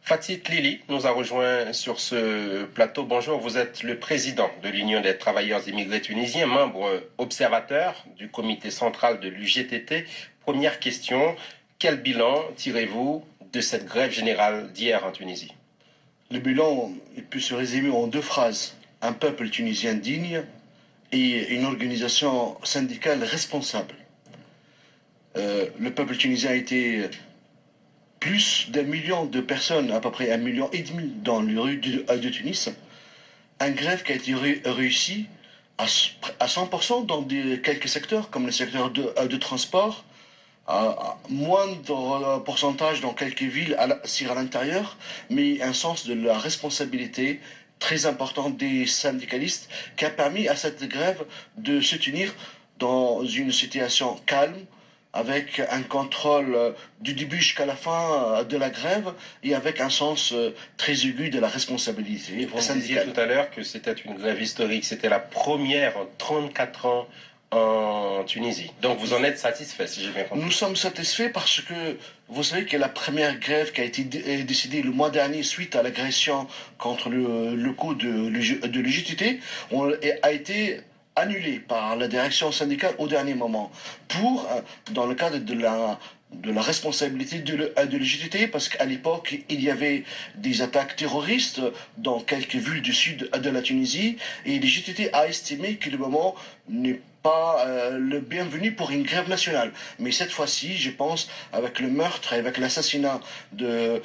Fatih Lili nous a rejoint sur ce plateau. Bonjour, vous êtes le président de l'Union des travailleurs immigrés tunisiens, membre observateur du comité central de l'UGTT. Première question, quel bilan tirez-vous de cette grève générale d'hier en Tunisie? Le bilan il peut se résumer en deux phrases. Un peuple tunisien digne et une organisation syndicale responsable. Le peuple tunisien a été plus d'1 million de personnes, à peu près 1,5 million dans les rues de Tunis. Un grève qui a été réussi à 100% dans quelques secteurs, comme le secteur de transport, à moindre pourcentage dans quelques villes à l'intérieur, mais un sens de la responsabilité très important des syndicalistes qui a permis à cette grève de se tenir dans une situation calme, avec un contrôle du début jusqu'à la fin de la grève et avec un sens très aigu de la responsabilité Vous me disiez syndicale. tout à l'heure que c'était une grève historique, c'était la première en 34 ans en Tunisie. Donc vous en êtes satisfait, si j'ai bien compris. Nous sommes satisfaits parce que vous savez que la première grève qui a été décidée le mois dernier suite à l'agression contre le coup de l'UGTT a été annulée par la direction syndicale au dernier moment pour, dans le cadre de la responsabilité de l'UGTT, parce qu'à l'époque, il y avait des attaques terroristes dans quelques villes du sud de la Tunisie, et l'UGTT a estimé que le moment n'est pas le bienvenu pour une grève nationale. Mais cette fois-ci, je pense, avec le meurtre et avec l'assassinat de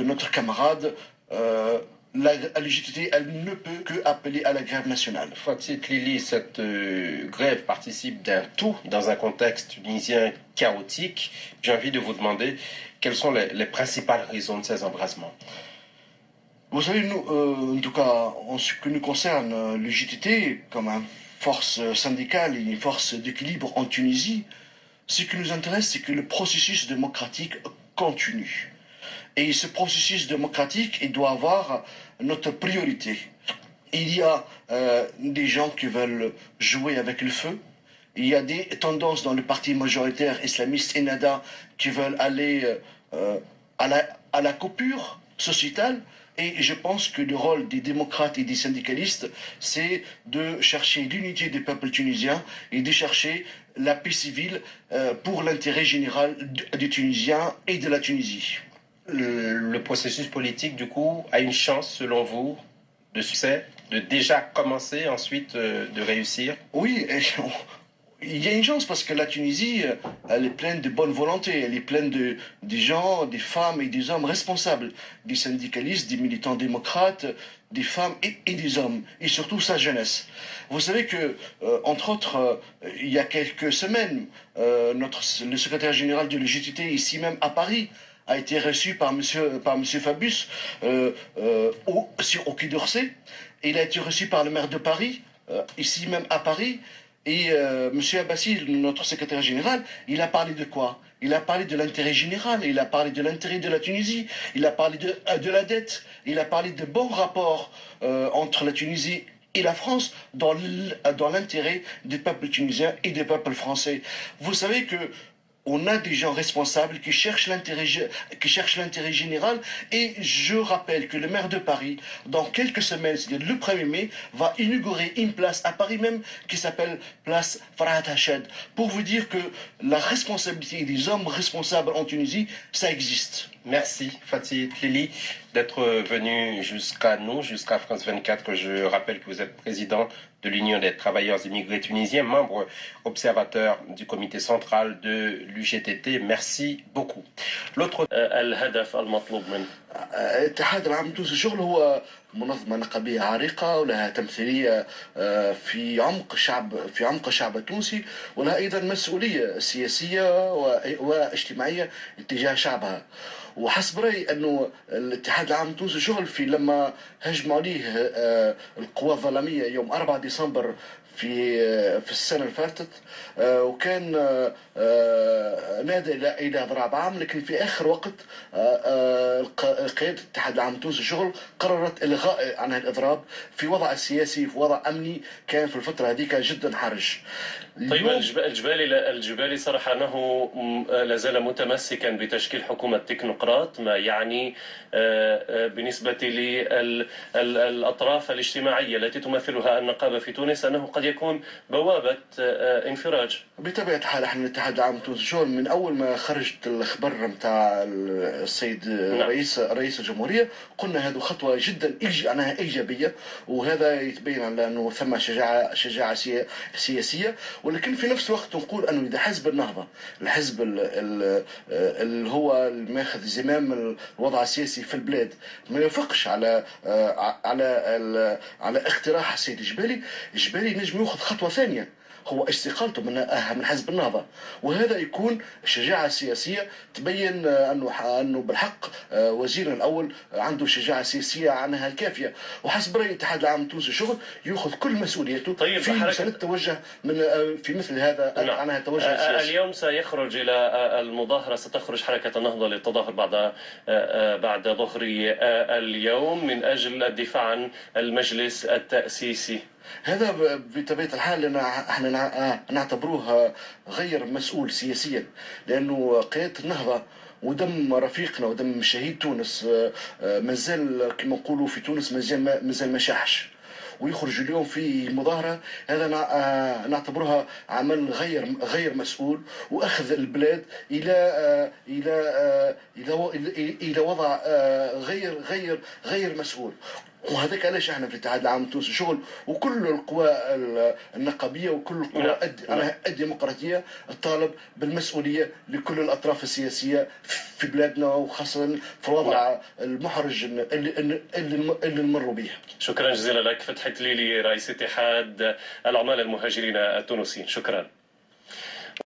notre camarade, la LGTT, elle ne peut que appeler à la grève nationale. Fatih Lili, cette grève participe d'un tout dans un contexte tunisien chaotique. J'ai envie de vous demander quelles sont les principales raisons de ces embrasements. Vous savez, nous, en tout cas, en ce qui nous concerne, le JTT, comme une force syndicale et une force d'équilibre en Tunisie, ce qui nous intéresse, c'est que le processus démocratique continue. Et ce processus démocratique, il doit avoir notre priorité. Il y a des gens qui veulent jouer avec le feu. Il y a des tendances dans le parti majoritaire islamiste Ennahda qui veulent aller à la coupure sociétale. Et je pense que le rôle des démocrates et des syndicalistes, c'est de chercher l'unité des peuples tunisiens et de chercher la paix civile pour l'intérêt général des Tunisiens et de la Tunisie. Le processus politique, du coup, a une chance, selon vous, de succès, de déjà commencer, ensuite de réussir? Oui, il y a une chance parce que la Tunisie, elle est pleine de bonne volonté, elle est pleine des gens, des femmes et des hommes responsables, des syndicalistes, des militants démocrates, des femmes et des hommes, et surtout sa jeunesse. Vous savez que, entre autres, il y a quelques semaines, le secrétaire général de l'UGTT, ici même à Paris, a été reçu par monsieur Fabius au Quai d'Orsay. Il a été reçu par le maire de Paris, ici même à Paris. Et monsieur Abbassi, notre secrétaire général, il a parlé de quoi? Il a parlé de l'intérêt général, il a parlé de l'intérêt de la Tunisie, il a parlé de la dette, il a parlé de bons rapports entre la Tunisie et la France dans l'intérêt des peuples tunisiens et des peuples français. Vous savez que on a des gens responsables qui cherchent l'intérêt général, et je rappelle que le maire de Paris, dans quelques semaines, c'est-à-dire le 1er mai, va inaugurer une place à Paris même qui s'appelle place Farhat Hached, pour vous dire que la responsabilité des hommes responsables en Tunisie, ça existe. Merci Fatih Lili d'être venu jusqu'à nous, jusqu'à France 24, que je rappelle que vous êtes président de l'Union des travailleurs immigrés tunisiens, membre observateur du comité central de l'UGTT. Merci beaucoup. L'autre الهدف المطلوب منه الاتحاد العام التونسي الشغل هو منظمة نقابية عريقة ولها تمثيلية في عمق الشعب التونسي، ولها أيضا مسؤولية سياسية واجتماعية تجاه شعبها. وحسب رأيي أنه الاتحاد العام التونسي شغل في لما هجموا عليه القوى الظلامية يوم 4 ديسمبر في السنة اللي فاتت، وكان نادى إلى إضراب عام، لكن في آخر وقت قيادة الاتحاد العام التونسي للشغل قررت إلغاء عن الإضراب في وضع سياسي، في وضع أمني كان في الفترة هذيك جدا حرج. طيب الجبالي صرح أنه لازال متمسكا بتشكيل حكومة تكنوقراط، ما يعني بالنسبة للأطراف الاجتماعية التي تمثلها النقابة في تونس أنه قد يكون بوابة انفراج. بطبيعة الحال احنا الاتحاد العام التونسي للشغل من أول ما خرجت الخبر نتاع السيد رئيس الجمهورية قلنا هذه خطوة جدا إيجابية، وهذا يتبين على أنه ثم شجاعة سياسية. ولكن في نفس الوقت نقول أنه إذا حزب النهضة، الحزب اللي هو ماخذ زمام الوضع السياسي في البلاد، ما يوافقش على اقتراح السيد الجبالي نجم ياخذ خطوة ثانية، هو استقالته من حزب النهضة، وهذا يكون شجاعة سياسية تبين أنه بالحق وزيرنا الأول عنده شجاعة سياسية عنها الكافية، وحسب رأي الاتحاد العام التونسي للشغل يأخذ كل مسؤوليته. طيب في مسألة توجه في مثل هذا عنها توجه سياسي. اليوم سيخرج إلى المظاهرة، ستخرج حركة النهضة للتظاهر بعد ظهر اليوم من أجل الدفاع عن المجلس التأسيسي. هذا بطبيعة الحال احنا نعتبروه غير مسؤول سياسيا، لأنه قيادة النهضة ودم رفيقنا ودم شهيد تونس مازال كما نقولوا في تونس مازال ما شاحش، ويخرج اليوم في مظاهرة، هذا نعتبرها عمل غير مسؤول، واخذ البلاد الى وضع غير مسؤول. وهذاك علاش احنا في الاتحاد العام التونسي للشغل وكل القوى النقابيه وكل القوى الديمقراطيه الطالب بالمسؤوليه لكل الاطراف السياسيه في بلادنا، وخاصه في الوضع المحرج اللي نمروا به. شكرا جزيلا لك فتحي تليلي رئيس اتحاد العمال المهاجرين التونسيين، شكرا.